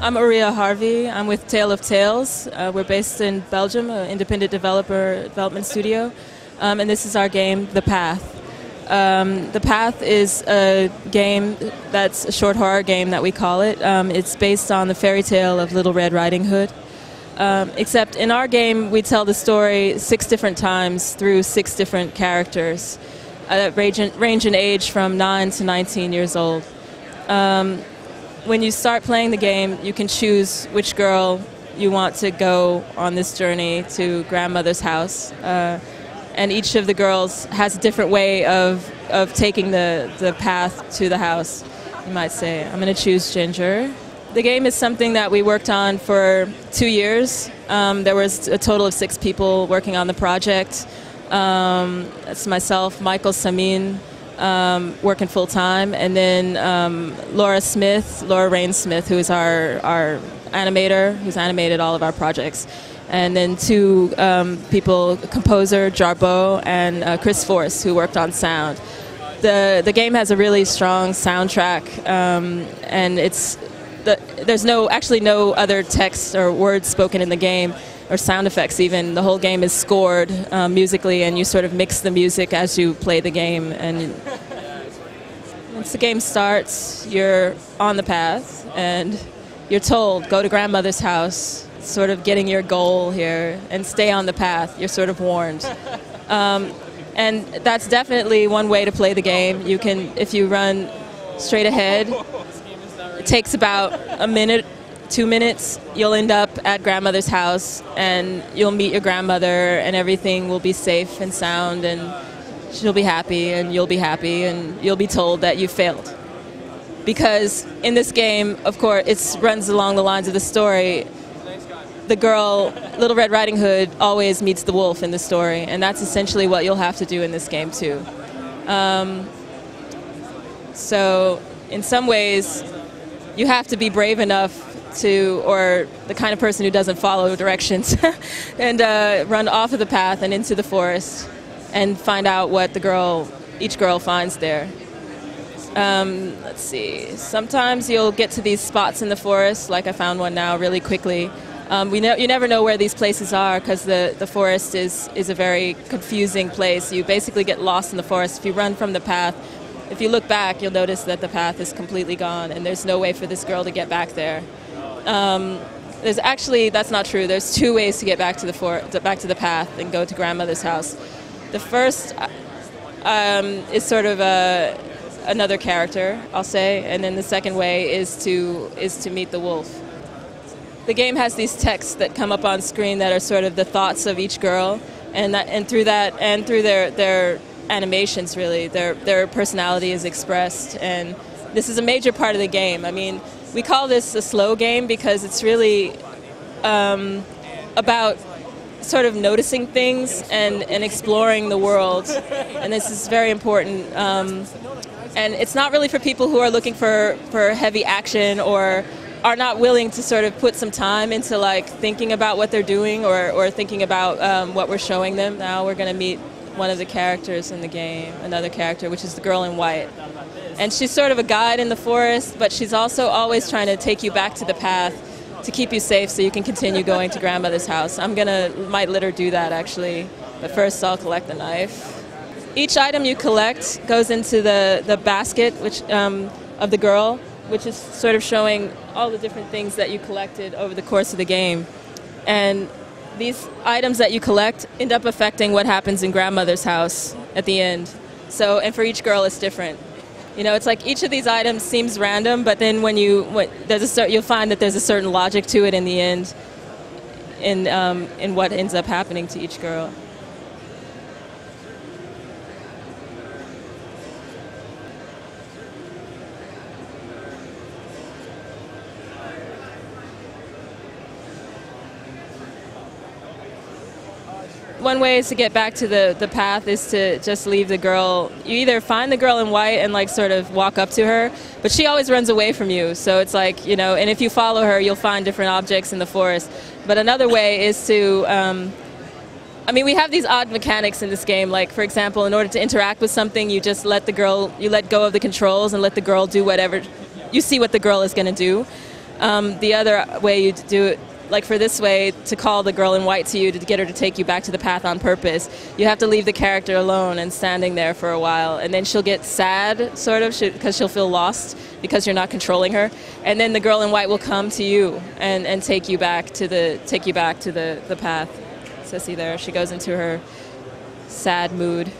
I'm Uriah Harvey. I'm with Tale of Tales. We're based in Belgium, an independent development studio. And this is our game, The Path. The Path is a game that's a short horror game that we call it. It's based on the fairy tale of Little Red Riding Hood. Except in our game, we tell the story 6 different times through 6 different characters that range in age from 9 to 19 years old. When you start playing the game, you can choose which girl you want to go on this journey to grandmother's house. And each of the girls has a different way of taking the path to the house, you might say. I'm going to choose Ginger. The game is something that we worked on for 2 years. There was a total of 6 people working on the project. That's myself, Michael Samin, working full-time, and then Laura Rain Smith, who is our animator, who's animated all of our projects. And then 2 people, composer, Jarbo, and Chris Force, who worked on sound. The game has a really strong soundtrack, and there's actually no other text or words spoken in the game, or sound effects even. The whole game is scored musically, and you sort of mix the music as you play the game. And once the game starts, you're on the path, and you're told, go to grandmother's house, sort of getting your goal here, and stay on the path. You're sort of warned. And that's definitely one way to play the game. You can, if you run straight ahead, it takes about a minute, 2 minutes, you'll end up at grandmother's house, and you'll meet your grandmother, and everything will be safe and sound, and she'll be happy, and you'll be happy, and you'll be told that you failed. Because in this game, of course, it runs along the lines of the story. The girl, Little Red Riding Hood, always meets the wolf in the story, and that's essentially what you'll have to do in this game too. So in some ways, you have to be brave enough to, or the kind of person who doesn't follow directions, and run off of the path and into the forest and find out what each girl finds there. Let's see. Sometimes you'll get to these spots in the forest, like I found one now really quickly. You never know where these places are because the forest is a very confusing place. You basically get lost in the forest. If you run from the path, if you look back, you'll notice that the path is completely gone, and there's no way for this girl to get back there. That's not true. There's 2 ways to get back to the path and go to grandmother's house. The first is sort of another character, I'll say, and then the second way is to meet the wolf. The game has these texts that come up on screen that are sort of the thoughts of each girl, and through their animations, really, their personality is expressed, and this is a major part of the game. I mean, we call this a slow game because it's really about sort of noticing things and exploring the world, and this is very important. And it's not really for people who are looking for heavy action or are not willing to sort of put some time into like thinking about what they're doing or thinking about what we're showing them. Now we're going to meet one of the characters in the game, another character, which is the girl in white. And she's sort of a guide in the forest, but she's also always trying to take you back to the path to keep you safe so you can continue going to grandmother's house. Might let her do that actually, but first I'll collect the knife. Each item you collect goes into the basket of the girl, which is sort of showing all the different things that you collected over the course of the game. And these items that you collect end up affecting what happens in grandmother's house at the end. And for each girl it's different. You know, it's like each of these items seems random, but then you'll find that there's a certain logic to it in the end, in what ends up happening to each girl. One way is to get back to the path is to just leave the girl. You either find the girl in white and like sort of walk up to her, but she always runs away from you. So it's like, you know, and if you follow her, you'll find different objects in the forest. But another way is to, we have these odd mechanics in this game. Like, for example, in order to interact with something, you just let go of the controls and let the girl do whatever, you see what the girl is going to do. The other way you do it, like for this way, to call the girl in white to you to get her to take you back to the path on purpose, you have to leave the character alone and standing there for a while, and then she'll get sad, sort of, because she'll feel lost because you're not controlling her, and then the girl in white will come to you and take you back to the path. So see there, she goes into her sad mood.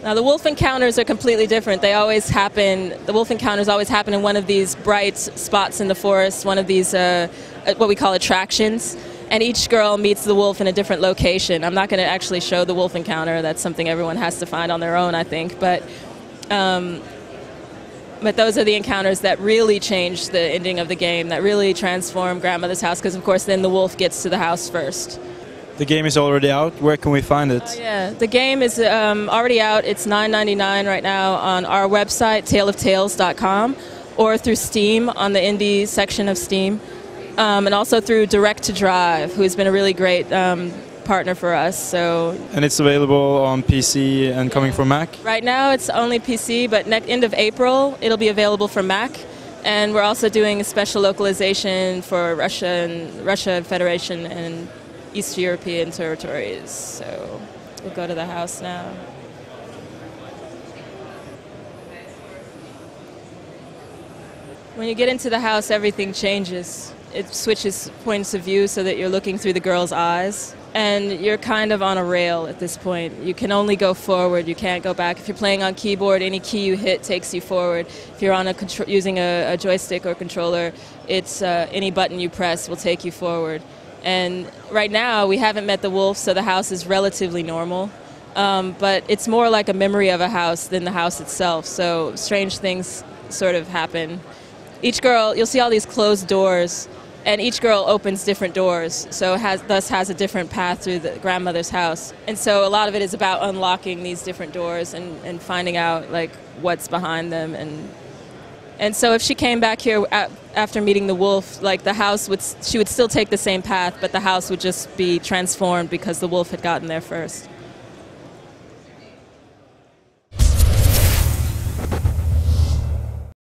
Now the wolf encounters are completely different. They always happen. The wolf encounters always happen in one of these bright spots in the forest, one of these what we call attractions. And each girl meets the wolf in a different location. I'm not going to actually show the wolf encounter. That's something everyone has to find on their own, I think. But those are the encounters that really change the ending of the game, that really transform Grandmother's house, because of course then the wolf gets to the house first. The game is already out. Where can we find it? Yeah, the game is already out. It's $9.99 right now on our website, taleoftales.com, or through Steam on the indie section of Steam, and also through Direct to Drive, who has been a really great partner for us. And it's available on PC and coming from Mac? Right now it's only PC, but end of April it'll be available for Mac. And we're also doing a special localization for Russia Federation and East European territories. So we'll go to the house now. When you get into the house, everything changes. It switches points of view so that you're looking through the girl's eyes. And you're kind of on a rail at this point. You can only go forward. You can't go back. If you're playing on keyboard, any key you hit takes you forward. If you're on using a joystick or controller, it's any button you press will take you forward. And right now, we haven't met the wolf, so the house is relatively normal. But it's more like a memory of a house than the house itself, so strange things sort of happen. Each girl, you'll see all these closed doors, and each girl opens different doors, so thus has a different path through the grandmother's house. And so a lot of it is about unlocking these different doors and finding out like what's behind them. And so if she came back here after meeting the wolf, like the house she would still take the same path, but the house would just be transformed because the wolf had gotten there first.